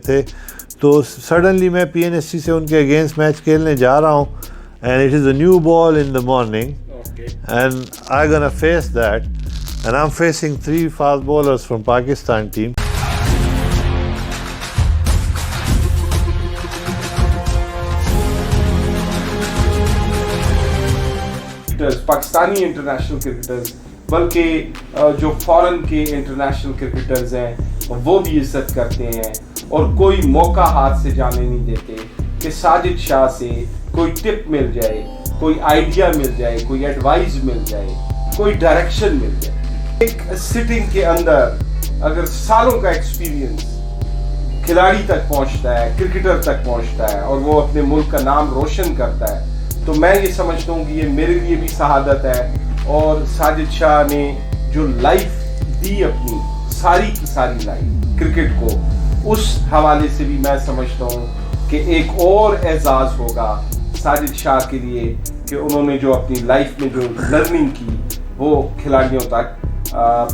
تھے. تو سڈنلی میں پی این ایس سی سے ان کے اگینسٹ میچ کھیلنے جا رہا ہوں and it is a new ball in the morning and I gonna face that and I am facing 3 fast bowlers from Pakistan team. Pakistani international cricketers بلکہ جو فورن کے انٹرنیشنل کرکٹرز ہیں وہ بھی عزت کرتے ہیں اور کوئی موقع ہاتھ سے جانے نہیں دیتے کہ ساجد شاہ سے کوئی ٹپ مل جائے, کوئی آئیڈیا مل جائے, کوئی ایڈوائز مل جائے, کوئی ڈائریکشن مل جائے. ایک سٹنگ کے اندر اگر سالوں کا ایکسپیرینس کھلاڑی تک پہنچتا ہے, کرکٹر تک پہنچتا ہے اور وہ اپنے ملک کا نام روشن کرتا ہے, تو میں یہ سمجھتا ہوں کہ یہ میرے لیے بھی شہادت ہے. اور ساجد شاہ نے جو لائف دی اپنی ساری کی ساری لائف کرکٹ کو, اس حوالے سے بھی میں سمجھتا ہوں کہ ایک اور اعزاز ہوگا ساجد شاہ کے لیے کہ انہوں نے جو اپنی لائف میں جو لرننگ کی وہ کھلاڑیوں تک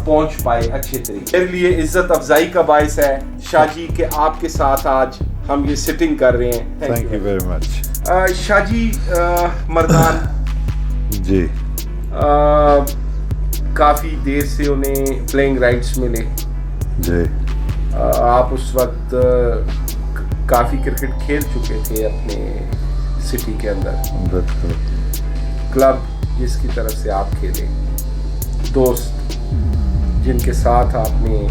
پہنچ پائے اچھے طریقے. میرے لیے عزت افزائی کا باعث ہے شاہ جی کہ آپ کے ساتھ آج ہم یہ سٹنگ کر رہے ہیں. Thank you very much. Shah ji Mardan ji کافی دیر سے انہیں پلینگ رائٹس ملے جی. آپ اس وقت کافی کرکٹ کھیل چکے تھے اپنے سٹی کے اندر. بالکل. کلب جس کی طرف سے آپ کھیلے, دوست جن کے ساتھ آپ نے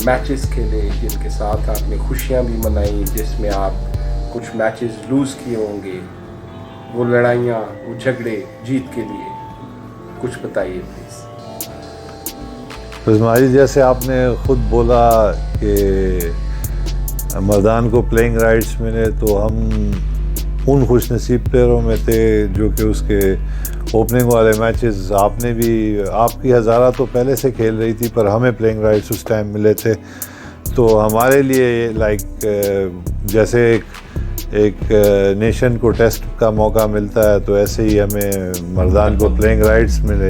میچز کھیلے, جن کے ساتھ آپ نے خوشیاں بھی منائی, جس میں آپ کچھ میچز لوز کیے ہوں گے, وہ لڑائیاں, وہ جھگڑے جیت کے لیے کچھ بتائیے پلیز. اسماعیل جیسے آپ نے خود بولا کہ مردان کو پلینگ رائٹس ملے تو ہم ان خوش نصیب پلیئروں میں تھے جو کہ اس کے اوپننگ والے میچز آپ نے بھی, آپ کی ہزارہ تو پہلے سے کھیل رہی تھی پر ہمیں پلینگ رائٹس اس ٹائم ملے تھے. تو ہمارے لیے لائک جیسے ایک نیشن کو ٹیسٹ کا موقع ملتا ہے تو ایسے ہی ہمیں مردان کو پلینگ رائٹس ملے.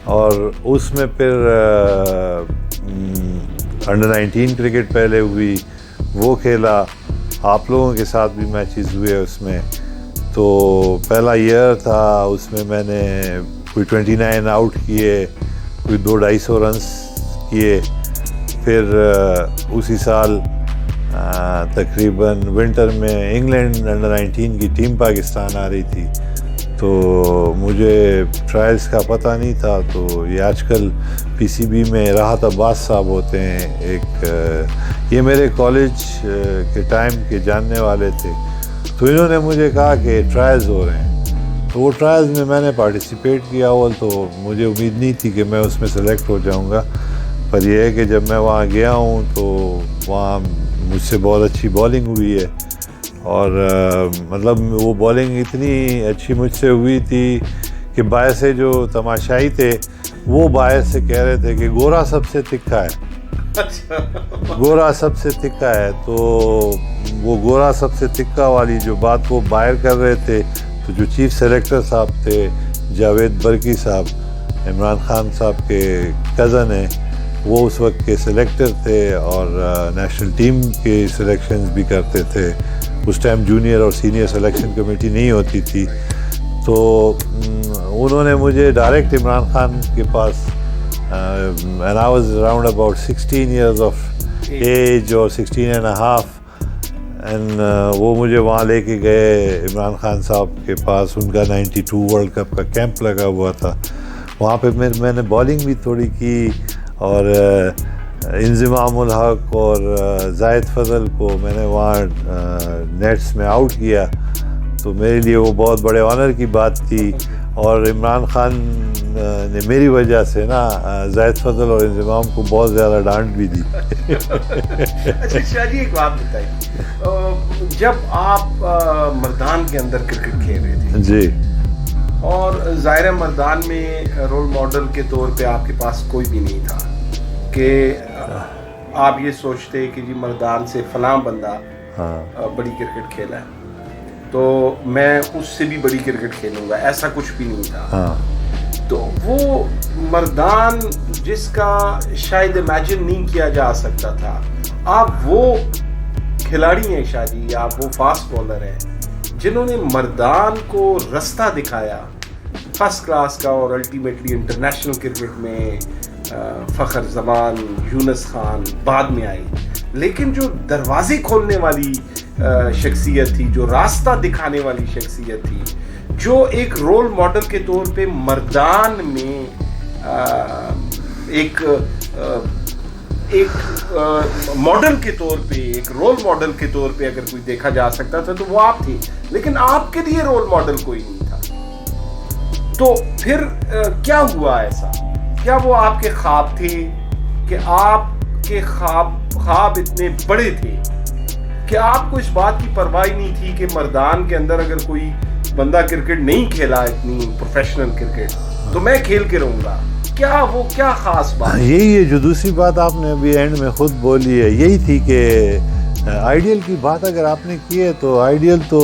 اور اس میں پھر انڈر 19 کرکٹ پہلے ہوئی, وہ کھیلا, آپ لوگوں کے ساتھ بھی میچز ہوئے اس میں. تو پہلا ایئر تھا, اس میں میں نے کوئی 29 آؤٹ کیے, کوئی 200-250 رنس کیے. پھر اسی سال تقریباً ونٹر میں انگلینڈ انڈر 19 کی ٹیم پاکستان آ رہی تھی, تو مجھے ٹرائلز کا پتہ نہیں تھا. تو یہ آج کل پی سی بی میں راحت عباس صاحب ہوتے ہیں, ایک یہ میرے کالج کے ٹائم کے جاننے والے تھے. تو انہوں نے مجھے کہا کہ ٹرائلز ہو رہے ہیں, تو وہ ٹرائلز میں نے پارٹیسپیٹ کیا. اول تو مجھے امید نہیں تھی کہ میں اس میں سلیکٹ ہو جاؤں گا, پر یہ ہے کہ جب میں وہاں گیا ہوں تو وہاں مجھ سے بہت اچھی بالنگ ہوئی ہے. اور مطلب وہ بالنگ اتنی اچھی مجھ سے ہوئی تھی کہ باہر سے جو تماشائی تھے وہ باہر سے کہہ رہے تھے کہ گورا سب سے تکھا ہے, گورا سب سے تکھا ہے. تو وہ گورا سب سے تکھا والی جو بات وہ باہر کر رہے تھے, تو جو چیف سلیکٹر صاحب تھے جاوید برکی صاحب, عمران خان صاحب کے کزن ہیں, وہ اس وقت کے سلیکٹر تھے اور نیشنل ٹیم کے سلیکشنز بھی کرتے تھے. اس ٹائم جونیئر اور سینئر سلیکشن کمیٹی نہیں ہوتی تھی. تو انہوں نے مجھے ڈائریکٹ عمران خان کے پاس, and I was around about 16 years of age or 16 and a half, and وہ مجھے وہاں لے کے گئے عمران خان صاحب کے پاس. ان کا 92 ورلڈ کپ کا کیمپ لگا ہوا تھا. وہاں پہ میں نے بالنگ بھی تھوڑی کی اور انضمام الحق اور زاہد فضل کو میں نے وہاں نیٹس میں آؤٹ کیا. تو میرے لیے وہ بہت بڑے آنر کی بات تھی. اور عمران خان نے میری وجہ سے نا زاہد فضل اور انضمام کو بہت زیادہ ڈانٹ بھی دی. اچھا شاہ جی ایک بات بتائیے, جب آپ مردان کے اندر کرکٹ کھیل رہے تھے جی, اور ظاہر مردان میں رول ماڈل کے طور پہ آپ کے پاس کوئی بھی نہیں تھا کہ آپ یہ سوچتے کہ جی مردان سے فلاں بندہ بڑی کرکٹ کھیلا ہے تو میں اس سے بھی بڑی کرکٹ کھیلوں گا, ایسا کچھ بھی نہیں تھا. تو وہ مردان جس کا شاید امیجن نہیں کیا جا سکتا تھا, آپ وہ کھلاڑی ہیں شاہ جی, آپ وہ فاسٹ بالر ہیں جنہوں نے مردان کو رستہ دکھایا فرسٹ کلاس کا, اور الٹیمیٹلی انٹرنیشنل کرکٹ میں فخر زمان, یونس خان بعد میں آئی, لیکن جو دروازے کھولنے والی شخصیت تھی, جو راستہ دکھانے والی شخصیت تھی, جو ایک رول ماڈل کے طور پہ مردان میں ایک ماڈل کے طور پہ, ایک رول ماڈل کے طور پہ اگر کوئی دیکھا جا سکتا تھا تو وہ آپ تھے, لیکن آپ کے لیے رول ماڈل کوئی نہیں تھا. تو پھر کیا ہوا ایسا؟ کیا وہ آپ کے خواب تھے کہ آپ کے خواب اتنے بڑے تھے کہ آپ کو اس بات کی پرواہ نہیں تھی کہ مردان کے اندر اگر کوئی بندہ کرکٹ نہیں کھیلا اتنی پروفیشنل کرکٹ تو میں کھیل کے رہوں گا؟ کیا وہ کیا خاص بات؟ یہی ہے جو دوسری بات آپ نے ابھی اینڈ میں خود بولی ہے, یہی تھی کہ آئیڈیل کی بات اگر آپ نے کی ہے تو آئیڈیل تو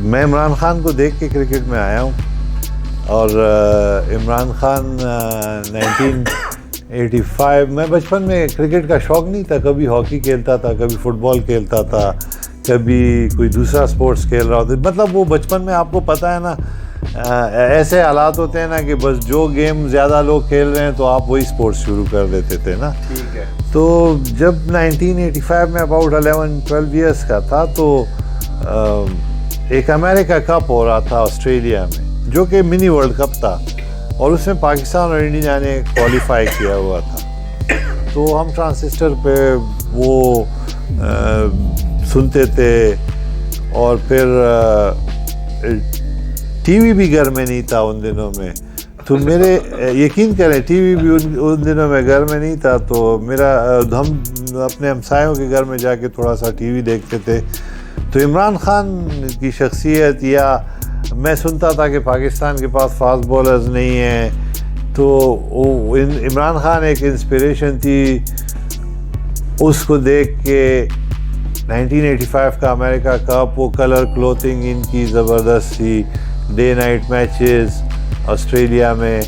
میں عمران خان کو دیکھ کے کرکٹ میں آیا ہوں, اور عمران خان 1985 میں بچپن میں کرکٹ کا شوق نہیں تھا, کبھی ہاکی کھیلتا تھا, کبھی فٹ بال کھیلتا تھا, کبھی کوئی دوسرا سپورٹس کھیل رہا ہوتا, مطلب وہ بچپن میں آپ کو پتہ ہے نا ایسے حالات ہوتے ہیں نا کہ بس جو گیم زیادہ لوگ کھیل رہے ہیں تو آپ وہی سپورٹس شروع کر دیتے تھے نا. ٹھیک ہے. تو جب 1985 میں اباؤٹ 11-12 ایئرس کا تھا تو ایک امریکہ کپ ہو رہا تھا آسٹریلیا میں, جو کہ منی ورلڈ کپ تھا, اور اس میں پاکستان اور انڈیا نے کوالیفائی کیا ہوا تھا. تو ہم ٹرانسسٹر پہ وہ سنتے تھے, اور پھر ٹی وی بھی گھر میں نہیں تھا ان دنوں میں, تو میرے یقین کریں ٹی وی بھی ان دنوں میں گھر میں نہیں تھا, تو ہم اپنے ہمسایوں کے گھر میں جا کے تھوڑا سا ٹی وی دیکھتے تھے. تو عمران خان کی شخصیت, یا میں سنتا تھا کہ پاکستان کے پاس فاسٹ بولرز نہیں ہیں, تو عمران خان ایک انسپریشن تھی. اس کو دیکھ کے 1985 کا امریکہ کپ, وہ کلر کلوتھنگ ان کی زبردست تھی, ڈے نائٹ میچز آسٹریلیا میں,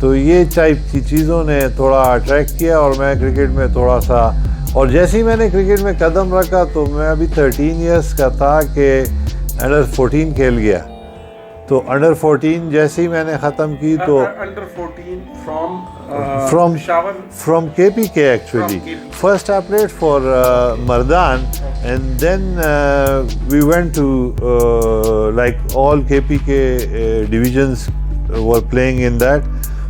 تو یہ ٹائپ کی چیزوں نے تھوڑا اٹریکٹ کیا, اور میں کرکٹ میں تھوڑا سا, اور جیسے ہی میں نے کرکٹ میں قدم رکھا تو میں ابھی 13 ایئرس کا تھا کہ انڈر 14 کھیل گیا. تو انڈر 14 جیسے ہی میں نے ختم کی تو under 14 from KPK actually. First I played for Mardan, and then we went to like all KPK divisions were playing in that.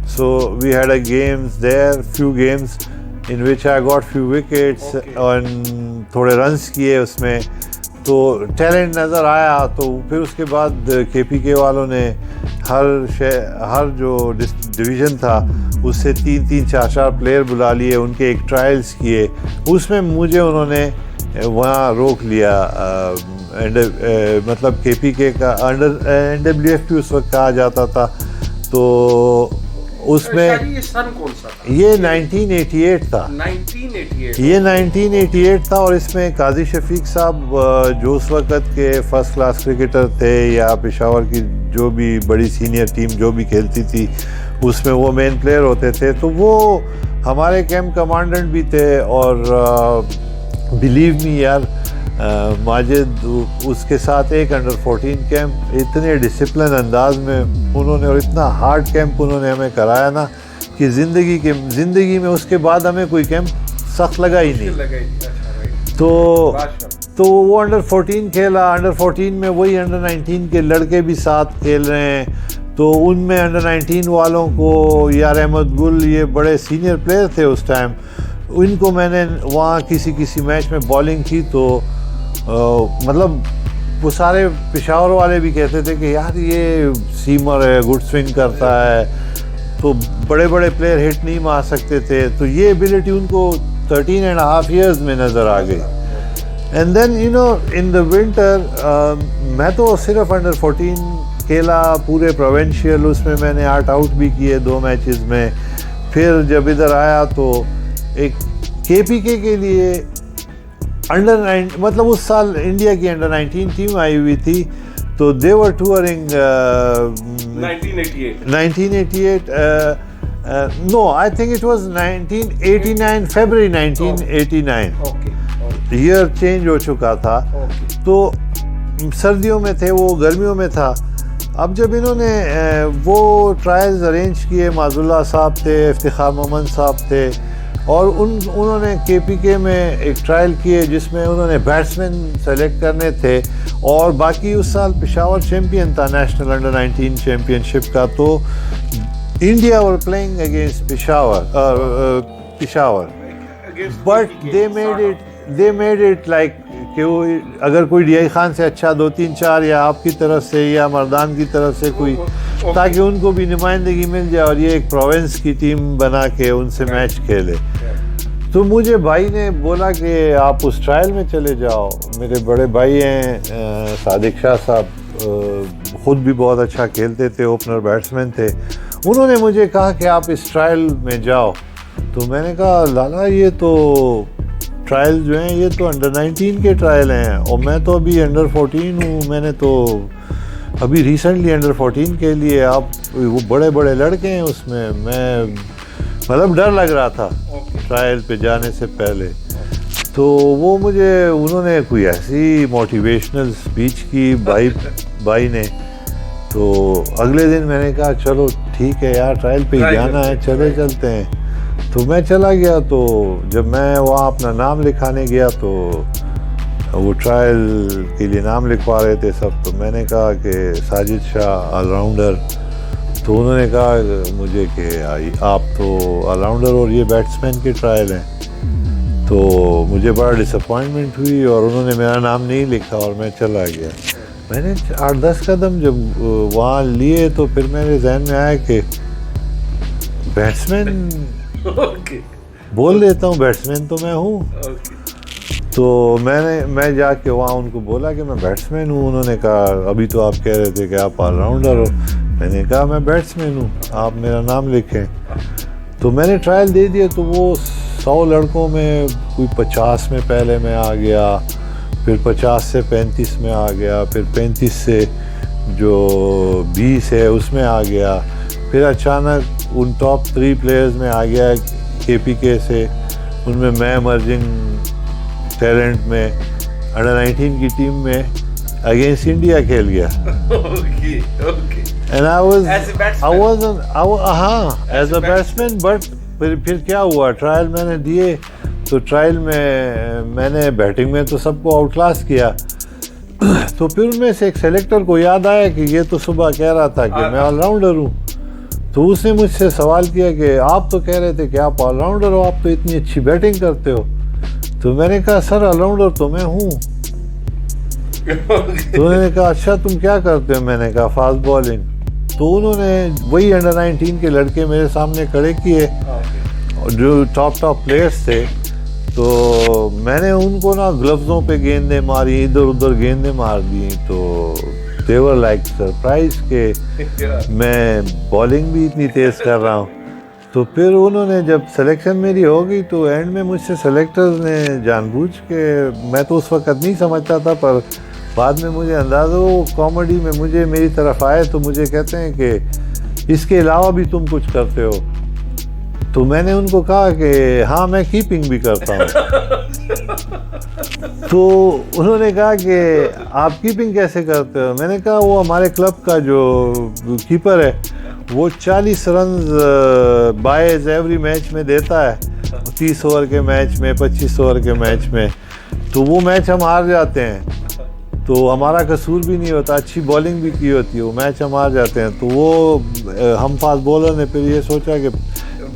So we had a games there, few games in which I got few wickets and تھوڑے runs کیے اس میں, تو talent نظر آیا. تو پھر اس کے بعد کے پی کے والوں نے ہر جو ڈویژن تھا اس سے 3-4 پلیئر بلا لیے, ان کے ایک ٹرائلز کیے. اس میں مجھے انہوں نے وہاں روک لیا, مطلب کے پی کے کا انڈر NWFP اس وقت کہا جاتا تھا. تو اس میں یہ 1988 تھا, یہ 1988 تھا, اور اس میں قاضی شفیق صاحب جو اس وقت کے فرسٹ کلاس کرکٹر تھے, یا پشاور کی جو بھی بڑی سینئر ٹیم جو بھی کھیلتی تھی اس میں وہ مین پلیئر ہوتے تھے. تو وہ ہمارے کیمپ کمانڈنٹ بھی تھے, اور بلیو می یار ماجد اس کے ساتھ ایک انڈر 14 کیمپ اتنے ڈسپلن انداز میں انہوں نے, اور اتنا ہارڈ کیمپ انہوں نے ہمیں کرایا نا کہ زندگی میں اس کے بعد ہمیں کوئی کیمپ سخت لگا ہی نہیں. تو وہ انڈر 14 کھیلا. انڈر 14 میں وہی انڈر 19 کے لڑکے بھی ساتھ کھیل رہے ہیں, تو ان میں انڈر 19 والوں کو یار احمد گل, یہ بڑے سینئر پلیئر تھے اس ٹائم, ان کو میں نے وہاں کسی میچ میں بالنگ کی تو مطلب وہ سارے پشاور والے بھی کہتے تھے کہ یار یہ سیمر ہے, گڈ سوئنگ کرتا ہے, تو بڑے پلیئر ہٹ نہیں مار سکتے تھے. تو یہ ایبلٹی ان کو 13.5 ایئرز میں نظر آ گئی. And then you know in the winter میں تو صرف انڈر 14 کھیلا پورے پروونشیل, اس میں میں نے 8 آؤٹ بھی کیے 2 میچز میں. پھر جب ادھر آیا تو ایک کے پی کے لیے انڈر 9, مطلب اس سال انڈیا کی انڈر 19 ٹیم آئی ہوئی تھی, تو they were touring 1988 No, I think it was 1989, February 1989. Okay year change ہو چکا تھا اوکے تو سردیوں میں تھے وہ، گرمیوں میں تھا. اب جب انہوں نے وہ ٹرائلز ارینج کیے، معاذ اللہ صاحب تھے، افتخار محمد صاحب تھے، اور انہوں نے کے پی کے میں ایک ٹرائل کیے جس میں انہوں نے بیٹسمین سلیکٹ کرنے تھے، اور باقی اس سال پشاور چیمپئن تھا نیشنل انڈر 19 چیمپئن شپ کا. تو India were playing against Peshawar but they made it like کہ اگر کوئی ڈی آئی خان سے اچھا 2-3-4 یا آپ کی طرف سے یا مردان کی طرف سے کوئی، تاکہ ان کو بھی نمائندگی مل جائے اور یہ ایک پروونس کی ٹیم بنا کے ان سے میچ کھیلے. تو مجھے بھائی نے بولا کہ آپ اس ٹرائل میں چلے جاؤ. میرے بڑے بھائی ہیں صادق شاہ صاحب، خود بھی بہت اچھا کھیلتے تھے، اوپنر بیٹسمین تھے. انہوں نے مجھے کہا کہ آپ اس ٹرائل میں جاؤ. تو میں نے کہا لالا یہ تو ٹرائل جو ہیں یہ تو انڈر 19 کے ٹرائل ہیں، اور میں تو ابھی انڈر 14 ہوں. میں نے تو ابھی ریسنٹلی انڈر 14 کے لیے، آپ وہ بڑے بڑے لڑکے ہیں اس میں مطلب ڈر لگ رہا تھا ٹرائل پہ جانے سے پہلے. تو وہ مجھے انہوں نے کوئی ایسی موٹیویشنل اسپیچ کی بھائی نے. تو اگلے دن میں نے کہا چلو ٹھیک ہے یار، ٹرائل پہ ہی جانا ہے، چلتے ہیں. تو میں چلا گیا. تو جب میں وہاں اپنا نام لکھانے گیا تو وہ ٹرائل کے لیے نام لکھوا رہے تھے سب. تو میں نے کہا کہ ساجد شاہ آل راؤنڈر. تو انہوں نے کہا مجھے کہ آپ تو آل راؤنڈر اور یہ بیٹسمین کے ٹرائل ہیں. تو مجھے بڑا ڈس اپوائنٹمنٹ ہوئی اور انہوں نے میرا نام نہیں لکھا اور میں چلا گیا. میں نے 8-10 قدم جب وہاں لیے تو پھر میرے ذہن میں آیا کہ بیٹسمین بول دیتا ہوں، بیٹسمین تو میں ہوں. تو میں جا کے وہاں ان کو بولا کہ میں بیٹسمین ہوں. انہوں نے کہا ابھی تو آپ کہہ رہے تھے کہ آپ آل راؤنڈر ہو. میں نے کہا میں بیٹسمین ہوں، آپ میرا نام لکھیں. تو میں نے ٹرائل دے دیا. تو وہ 100 لڑکوں میں کوئی 50 میں پہلے میں آ گیا، پھر 50 سے 35 میں آ گیا، پھر 35 سے جو 20 ہے اس میں آ گیا. پھر اچانک ان ٹاپ 3 پلیئرز میں آ گیا کے پی کے سے. ان میں ایمرجنگ ٹیلنٹ میں انڈر 19 کی ٹیم میں اگینسٹ انڈیا کھیل گیا. And I was as a batsman. But پھر کیا ہوا، ٹرائل میں نے دیے. تو ٹرائل میں نے بیٹنگ میں تو سب کو آؤٹ کلاس کیا. تو پھر ان میں سے ایک سلیکٹر کو یاد آیا کہ یہ تو صبح کہہ رہا تھا کہ میں آل راؤنڈر ہوں. تو اس نے مجھ سے سوال کیا کہ آپ تو کہہ رہے تھے کہ آپ آل راؤنڈر ہو، آپ تو اتنی اچھی بیٹنگ کرتے ہو. تو میں نے کہا سر آل راؤنڈر تو میں ہوں. تو انہوں نے کہا اچھا تم کیا کرتے ہو؟ میں نے کہا فاسٹ بالنگ. تو انہوں نے وہی انڈر 19 کے لڑکے میرے سامنے کھڑے کیے جو ٹاپ پلیئرس تھے. تو میں نے ان کو نا گلوزوں پہ گیندیں ماری، ادھر ادھر گیندیں مار دی. تو they were like surprised کہ میں بالنگ بھی اتنی تیز کر رہا ہوں. تو پھر انہوں نے جب سلیکشن میری ہو گئی تو اینڈ میں مجھ سے سلیکٹرز نے جان بوجھ کے، میں تو اس وقت نہیں سمجھتا تھا پر بعد میں مجھے اندازہ ہو، کامیڈی میں مجھے میری طرف آئے تو مجھے کہتے ہیں کہ اس کے علاوہ بھی تم کچھ کرتے ہو. تو میں نے ان کو کہا کہ ہاں میں کیپنگ بھی کرتا ہوں. تو انہوں نے کہا کہ آپ کیپنگ کیسے کرتے ہو؟ میں نے کہا وہ ہمارے کلب کا جو کیپر ہے وہ 40 رنز بائز ایوری میچ میں دیتا ہے، 30 اوور کے میچ میں، 25 اوور کے میچ میں. تو وہ میچ ہم ہار جاتے ہیں تو ہمارا قصور بھی نہیں ہوتا، اچھی بالنگ بھی کی ہوتی ہے، وہ میچ ہم ہار جاتے ہیں. تو وہ ہم فاسٹ بولر نے پھر یہ سوچا کہ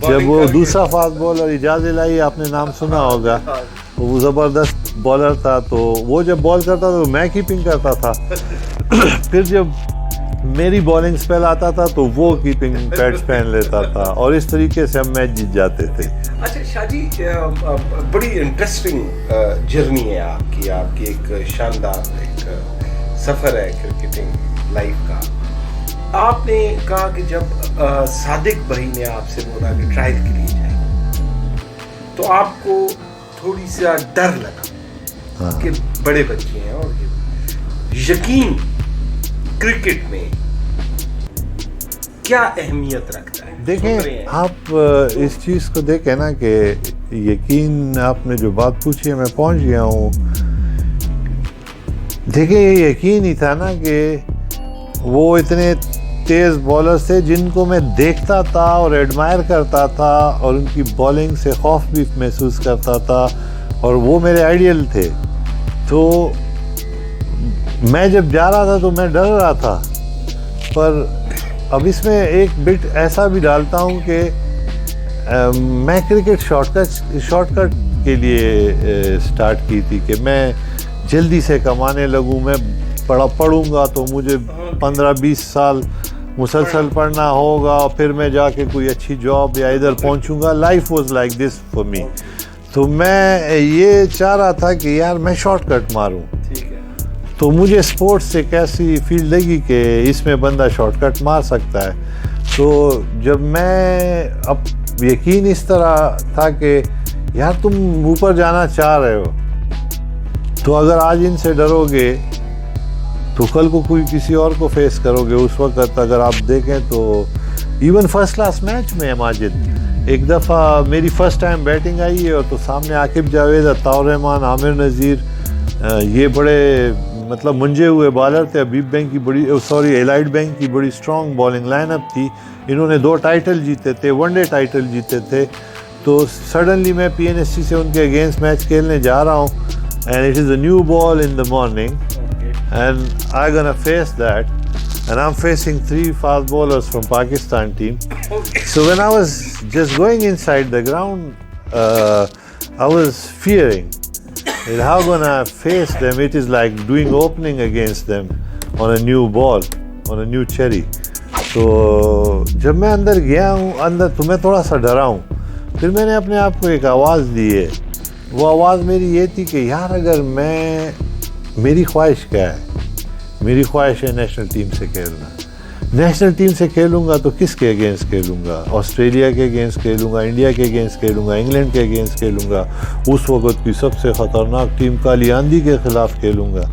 جب وہ دوسرا فاسٹ بالر اجاز الہی آپ نے نام سنا ہوگا، وہ زبردست بالر تھا. تو وہ جب بال کرتا تھا تو میں کیپنگ کرتا تھا. پھر جب میری بالنگ سپیل آتا تھا تو وہ کیپنگ پیڈز پہن لیتا تھا اور اس طریقے سے ہم میچ جیت جاتے تھے. اچھا شاہ جی، بڑی انٹرسٹنگ جرنی ہے آپ کی ایک شاندار ایک سفر ہے کرکٹنگ لائف کا. آپ نے کہا کہ جب صادق بھائی نے آپ سے بولا کہ ٹرائل کے لیے جائیں تو آپ کو تھوڑی سا ڈر لگا کہ بڑے بچے ہیں اور یقین کرکٹ میں کیا اہمیت رکھتا ہے. دیکھیں آپ اس چیز کو دیکھیں نا کہ یقین آپ نے جو بات پوچھی ہے میں پہنچ گیا ہوں. دیکھیں یہ یقین ہی تھا نا کہ وہ اتنے تیز بالرز تھے جن کو میں دیکھتا تھا اور ایڈمائر کرتا تھا اور ان کی بالنگ سے خوف بھی محسوس کرتا تھا اور وہ میرے آئیڈیل تھے. تو میں جب جا رہا تھا تو میں ڈر رہا تھا. پر اب اس میں ایک بٹ ایسا بھی ڈالتا ہوں کہ میں کرکٹ شارٹ کٹ کے لیے سٹارٹ کی تھی کہ میں جلدی سے کمانے لگوں. میں پڑھوں گا تو مجھے 15-20 سال مسلسل پڑھنا ہوگا, پھر میں جا کے کوئی اچھی جاب یا ادھر پہنچوں گا. Life was like this for me. تو میں یہ چاہ رہا تھا کہ یار میں شارٹ کٹ ماروں. تو مجھے اسپورٹس سے کیسی فیل لگی کہ اس میں بندہ شارٹ کٹ مار سکتا ہے. تو جب میں اب یقین اس طرح تھا کہ یار تم اوپر جانا چاہ رہے ہو تو اگر آج ان سے ڈرو گے تو کل کو کوئی کسی اور کو فیس کرو گے. اس وقت اگر آپ دیکھیں تو ایون فرسٹ کلاس میچ میں ماجد ایک دفعہ میری فرسٹ ٹائم بیٹنگ آئی ہے اور تو سامنے عاقب جاوید, عطاء الرحمان, عامر نذیر, یہ بڑے مطلب منجے ہوئے بالر تھے. حبیب بینک کی ایلائٹ بینک کی بڑی اسٹرانگ بالنگ لائن اپ تھی. انہوں نے 2 ٹائٹل جیتے تھے, ون ڈے ٹائٹل جیتے تھے. تو سڈنلی میں پی این ایس سی سے ان کے اگینسٹ میچ کھیلنے جا رہا ہوں and it is a new ball in the morning and I'm gonna face that and I'm facing 3 fast bowlers from Pakistan team. So when I was just going inside the ground, I was fearing that how gonna face them. It is like doing opening against them on a new ball, on a new cherry. تو جب میں اندر گیا ہوں تو میں تھوڑا سا ڈرا ہوں. پھر میں نے اپنے آپ کو ایک آواز دی ہے. وہ آواز میری یہ تھی کہ یار اگر میری خواہش کیا ہے؟ میری خواہش ہے نیشنل ٹیم سے کھیلنا. نیشنل ٹیم سے کھیلوں گا تو کس کے اگینسٹ کھیلوں گا؟ آسٹریلیا کے اگینسٹ کھیلوں گا, انڈیا کے اگینسٹ کھیلوں گا, انگلینڈ کے اگینسٹ کھیلوں گا, اس وقت کی سب سے خطرناک ٹیم کالی آندھی کے خلاف کھیلوں گا.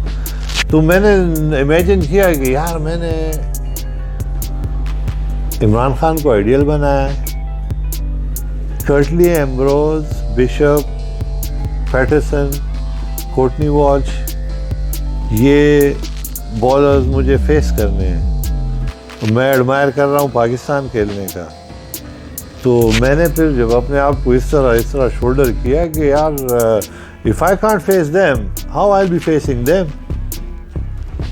تو میں نے امیجن کیا کہ یار میں نے عمران خان کو آئیڈیل بنایا ہے, کرٹلی, ایمبروز, بشپ, پیٹرسن, کورٹنی واچ, یہ بالرز مجھے فیس کرنے ہیں. میں ایڈمائر کر رہا ہوں پاکستان کھیلنے کا. تو میں نے پھر جب اپنے آپ کو اس طرح شولڈر کیا کہ یار if I can't face them, how I'll be facing them.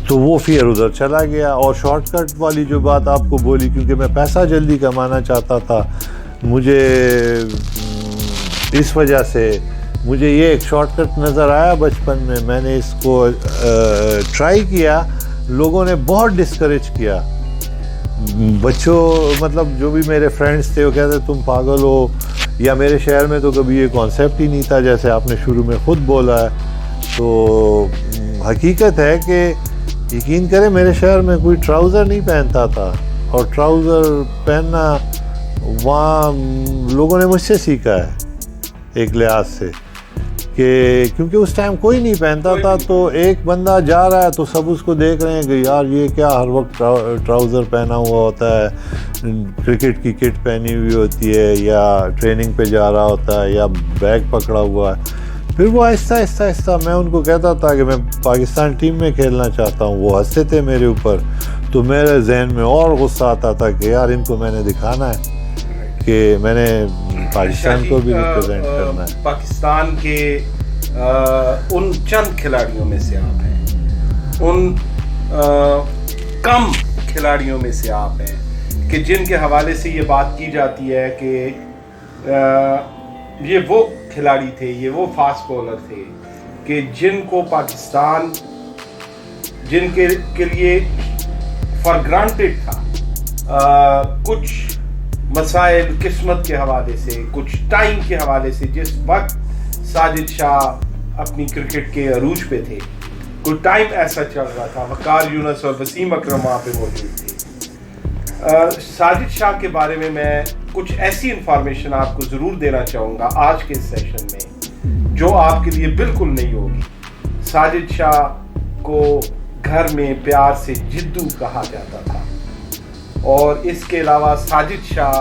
تو وہ فیئر ادھر چلا گیا. اور شارٹ کٹ والی جو بات آپ کو بولی, کیونکہ میں پیسہ جلدی کمانا چاہتا تھا, مجھے اس وجہ سے مجھے یہ ایک شارٹ کٹ نظر آیا بچپن میں. میں نے اس کو ٹرائی کیا, لوگوں نے بہت ڈسکریج کیا. بچوں مطلب جو بھی میرے فرینڈس تھے وہ کہتے تم پاگل ہو, یا میرے شہر میں تو کبھی یہ کانسیپٹ ہی نہیں تھا جیسے آپ نے شروع میں خود بولا ہے. تو حقیقت ہے کہ یقین کریں میرے شہر میں کوئی ٹراؤزر نہیں پہنتا تھا, اور ٹراؤزر پہننا وہاں لوگوں نے مجھ سے سیکھا ہے ایک لحاظ سے, کہ کیونکہ اس ٹائم کوئی نہیں پہنتا تھا. تو ایک بندہ جا رہا ہے تو سب اس کو دیکھ رہے ہیں کہ یار یہ کیا ہر وقت ٹراؤزر پہنا ہوا ہوتا ہے, کرکٹ کی کٹ پہنی ہوئی ہوتی ہے, یا ٹریننگ پہ جا رہا ہوتا ہے, یا بیگ پکڑا ہوا ہے. پھر وہ آہستہ میں ان کو کہتا تھا کہ میں پاکستان ٹیم میں کھیلنا چاہتا ہوں. وہ ہنستے تھے میرے اوپر. تو میرے ذہن میں اور غصہ آتا تھا کہ یار ان کو میں نے دکھانا ہے کہ میں نے پاکستان کو بھی ریپرزینٹ کرنا ہے. پاکستان کے ان چند کھلاڑیوں میں سے آپ ہیں, ان کم کھلاڑیوں میں سے آپ ہیں کہ جن کے حوالے سے یہ بات کی جاتی ہے کہ یہ وہ کھلاڑی تھے, یہ وہ فاسٹ بولر تھے کہ جن کو پاکستان جن کے لیے فار گرانٹیڈ تھا. کچھ مسائل قسمت کے حوالے سے, کچھ ٹائم کے حوالے سے, جس وقت ساجد شاہ اپنی کرکٹ کے عروج پہ تھے, کوئی ٹائم ایسا چل رہا تھا, وقار یونس اور وسیم اکرم وہاں پہ موجود تھے. ساجد شاہ کے بارے میں کچھ ایسی انفارمیشن آپ کو ضرور دینا چاہوں گا آج کے سیشن میں جو آپ کے لیے بالکل نہیں ہوگی. ساجد شاہ کو گھر میں پیار سے جدو کہا جاتا تھا, اور اس کے علاوہ ساجد شاہ